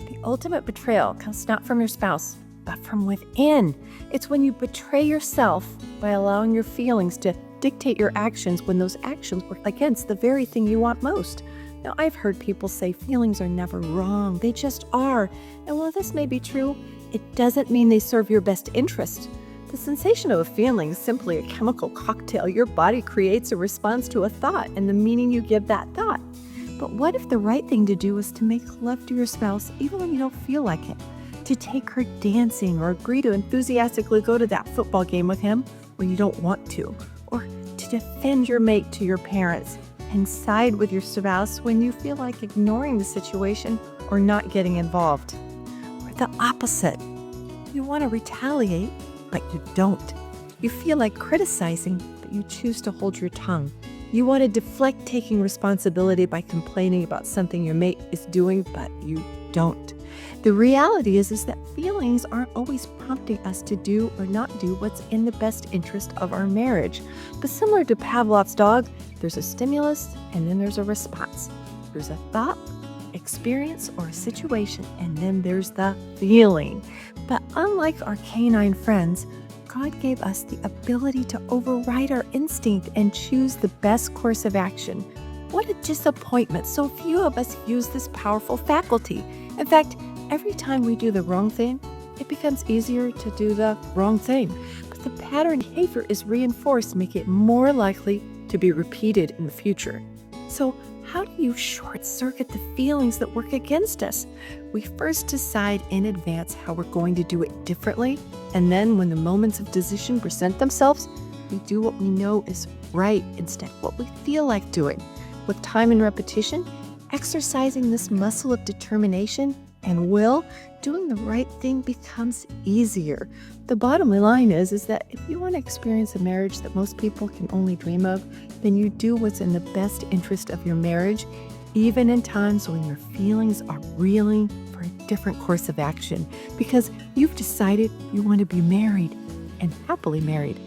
The ultimate betrayal comes not from your spouse, but from within. It's when you betray yourself by allowing your feelings to dictate your actions when those actions work against the very thing you want most. Now, I've heard people say feelings are never wrong, they just are. And while this may be true, it doesn't mean they serve your best interest. The sensation of a feeling is simply a chemical cocktail your body creates in response to a thought and the meaning you give that thought. But what if the right thing to do is to make love to your spouse even when you don't feel like it? To take her dancing or agree to enthusiastically go to that football game with him when you don't want to, or to defend your mate to your parents and side with your spouse when you feel like ignoring the situation or not getting involved. Or the opposite. You want to retaliate, but you don't. You feel like criticizing, but you choose to hold your tongue. You want to deflect taking responsibility by complaining about something your mate is doing, but you don't. The reality is that feelings aren't always prompting us to do or not do what's in the best interest of our marriage. But similar to Pavlov's dog, there's a stimulus and then there's a response. There's a thought, experience, or a situation, and then there's the feeling. But unlike our canine friends, God gave us the ability to override our instinct and choose the best course of action. What a disappointment so few of us use this powerful faculty. In fact, every time we do the wrong thing, it becomes easier to do the wrong thing. But the pattern behavior is reinforced, making it more likely to be repeated in the future. So how do you short-circuit the feelings that work against us? We first decide in advance how we're going to do it differently, and then when the moments of decision present themselves, we do what we know is right instead of what we feel like doing. With time and repetition, exercising this muscle of determination and will, doing the right thing becomes easier. The bottom line is that if you want to experience a marriage that most people can only dream of, then you do what's in the best interest of your marriage, even in times when your feelings are reeling for a different course of action, because you've decided you want to be married and happily married.